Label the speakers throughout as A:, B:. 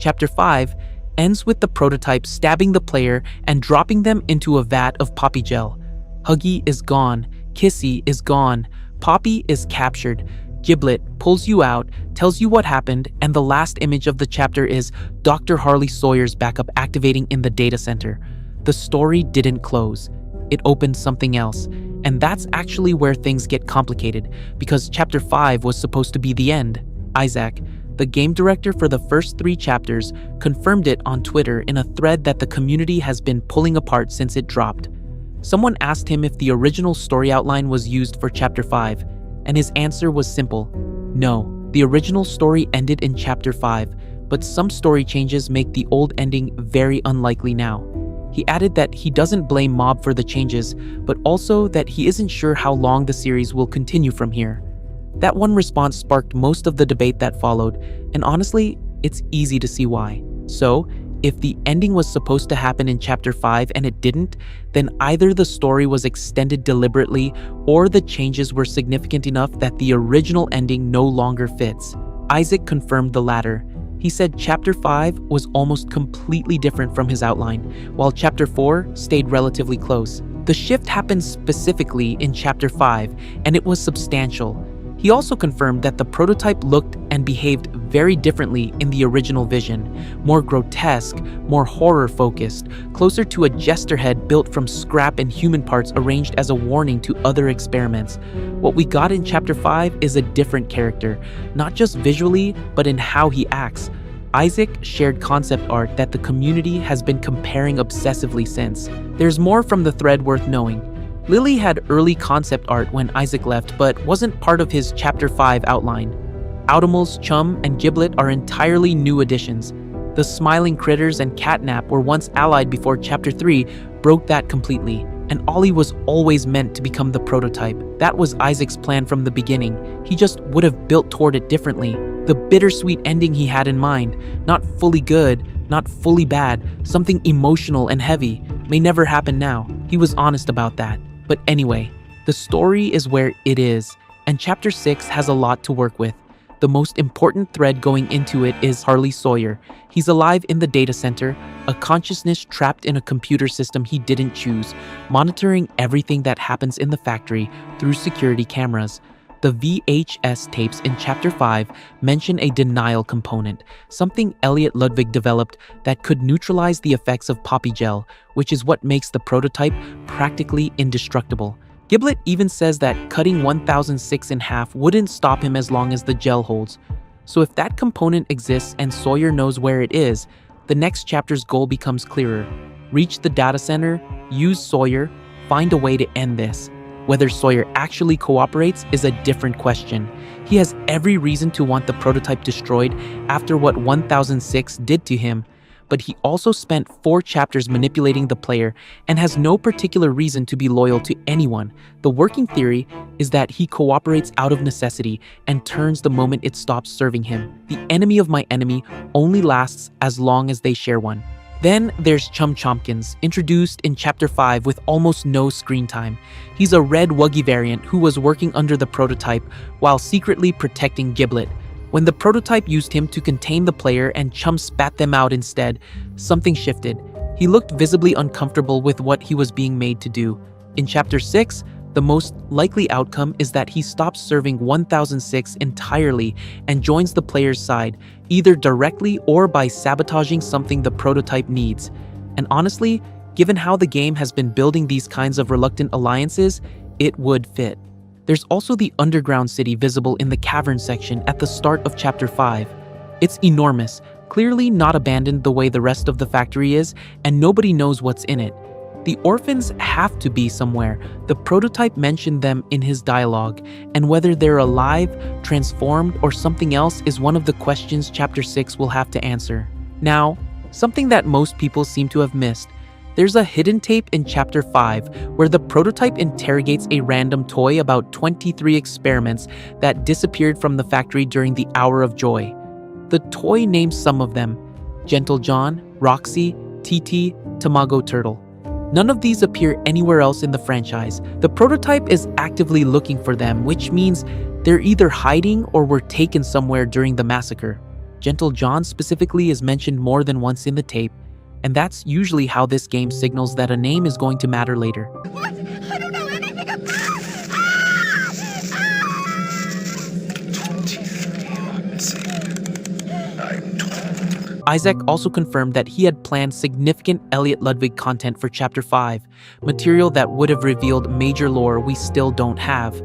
A: Chapter 5 ends with the prototype stabbing the player and dropping them into a vat of poppy gel. Huggy is gone, Kissy is gone, Poppy is captured, Giblet pulls you out, tells you what happened, and the last image of the chapter is Dr. Harley Sawyer's backup activating in the data center. The story didn't close. It opened something else. And that's actually where things get complicated, because Chapter 5 was supposed to be the end. Isaac, the game director for the first 3 chapters, confirmed it on Twitter in a thread that the community has been pulling apart since it dropped. Someone asked him if the original story outline was used for Chapter 5, and his answer was simple. No, the original story ended in Chapter 5, but some story changes make the old ending very unlikely now. He added that he doesn't blame Mob for the changes, but also that he isn't sure how long the series will continue from here. That one response sparked most of the debate that followed, and honestly, it's easy to see why. So, if the ending was supposed to happen in Chapter 5 and it didn't, then either the story was extended deliberately or the changes were significant enough that the original ending no longer fits. Isaac confirmed the latter. He said Chapter 5 was almost completely different from his outline, while Chapter 4 stayed relatively close. The shift happened specifically in Chapter 5, and it was substantial. He also confirmed that the prototype looked and behaved very differently in the original vision, more grotesque, more horror-focused, closer to a jester head built from scrap and human parts arranged as a warning to other experiments. What we got in Chapter 5 is a different character, not just visually, but in how he acts. Isaac shared concept art that the community has been comparing obsessively since. There's more from the thread worth knowing. Lily had early concept art when Isaac left, but wasn't part of his Chapter 5 outline. Automals, Chum, and Giblet are entirely new additions. The Smiling Critters and Catnap were once allied before Chapter 3 broke that completely, and Ollie was always meant to become the prototype. That was Isaac's plan from the beginning. He just would have built toward it differently. The bittersweet ending he had in mind, not fully good, not fully bad, something emotional and heavy, may never happen now. He was honest about that. But anyway, the story is where it is, and Chapter 6 has a lot to work with. The most important thread going into it is Harley Sawyer. He's alive in the data center, a consciousness trapped in a computer system he didn't choose, monitoring everything that happens in the factory through security cameras. The VHS tapes in Chapter 5 mention a denial component, something Elliot Ludwig developed that could neutralize the effects of poppy gel, which is what makes the prototype practically indestructible. Giblet even says that cutting 1006 in half wouldn't stop him as long as the gel holds. So if that component exists and Sawyer knows where it is, the next chapter's goal becomes clearer. Reach the data center, use Sawyer, find a way to end this. Whether Sawyer actually cooperates is a different question. He has every reason to want the prototype destroyed after what 1006 did to him, but he also spent 4 chapters manipulating the player and has no particular reason to be loyal to anyone. The working theory is that he cooperates out of necessity and turns the moment it stops serving him. The enemy of my enemy only lasts as long as they share one. Then there's Chum Chompkins, introduced in Chapter 5 with almost no screen time. He's a red Wuggy variant who was working under the prototype while secretly protecting Giblet. When the prototype used him to contain the player and Chum spat them out instead, something shifted. He looked visibly uncomfortable with what he was being made to do. In Chapter 6, the most likely outcome is that he stops serving 1006 entirely and joins the player's side, either directly or by sabotaging something the prototype needs. And honestly, given how the game has been building these kinds of reluctant alliances, it would fit. There's also the underground city visible in the cavern section at the start of Chapter 5. It's enormous, clearly not abandoned the way the rest of the factory is, and nobody knows what's in it. The orphans have to be somewhere. The prototype mentioned them in his dialogue, and whether they're alive, transformed, or something else is one of the questions Chapter 6 will have to answer. Now, something that most people seem to have missed. There's a hidden tape in Chapter 5 where the prototype interrogates a random toy about 23 experiments that disappeared from the factory during the Hour of Joy. The toy names some of them: Gentle John, Roxy, TT, Tamago Turtle. None of these appear anywhere else in the franchise. The prototype is actively looking for them, which means they're either hiding or were taken somewhere during the massacre. Gentle John specifically is mentioned more than once in the tape, and that's usually how this game signals that a name is going to matter later.
B: What? I don't know anything about...
A: Isaac also confirmed that he had planned significant Elliot Ludwig content for Chapter 5, material that would have revealed major lore we still don't have.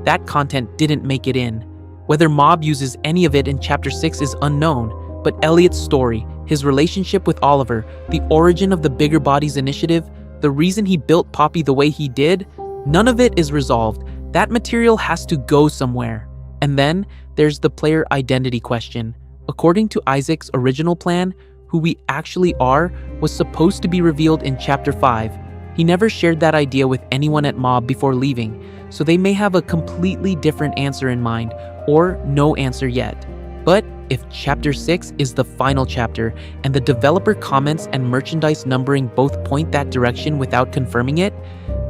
A: That content didn't make it in. Whether Mob uses any of it in Chapter 6 is unknown, but Elliot's story, his relationship with Oliver, the origin of the Bigger Bodies Initiative, the reason he built Poppy the way he did, none of it is resolved. That material has to go somewhere. And then there's the player identity question. According to Isaac's original plan, who we actually are was supposed to be revealed in Chapter 5. He never shared that idea with anyone at Mob before leaving, so they may have a completely different answer in mind, or no answer yet. But if Chapter 6 is the final chapter, and the developer comments and merchandise numbering both point that direction without confirming it,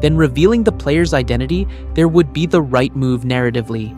A: then revealing the player's identity there would be the right move narratively.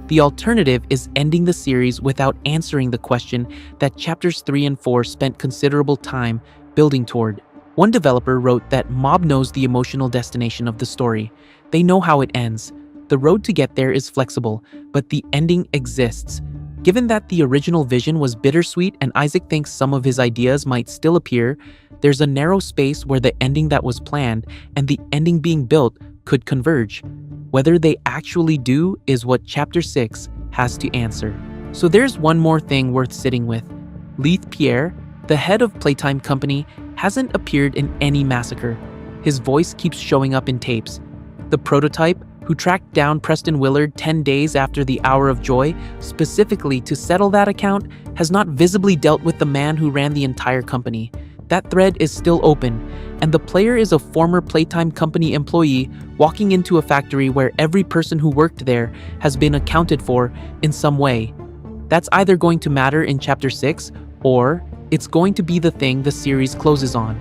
A: The alternative is ending the series without answering the question that Chapters 3 and 4 spent considerable time building toward. One developer wrote that Mob knows the emotional destination of the story. They know how it ends. The road to get there is flexible, but the ending exists. Given that the original vision was bittersweet and Isaac thinks some of his ideas might still appear, there's a narrow space where the ending that was planned and the ending being built could converge. Whether they actually do is what Chapter 6 has to answer. So there's one more thing worth sitting with. Leith Pierre, the head of Playtime company, hasn't appeared in any Massacre. His voice keeps showing up in tapes. The prototype, who tracked down Preston Willard 10 days after the Hour of Joy, specifically to settle that account, has not visibly dealt with the man who ran the entire company. That thread is still open, and the player is a former Playtime company employee walking into a factory where every person who worked there has been accounted for in some way. That's either going to matter in Chapter 6, or it's going to be the thing the series closes on.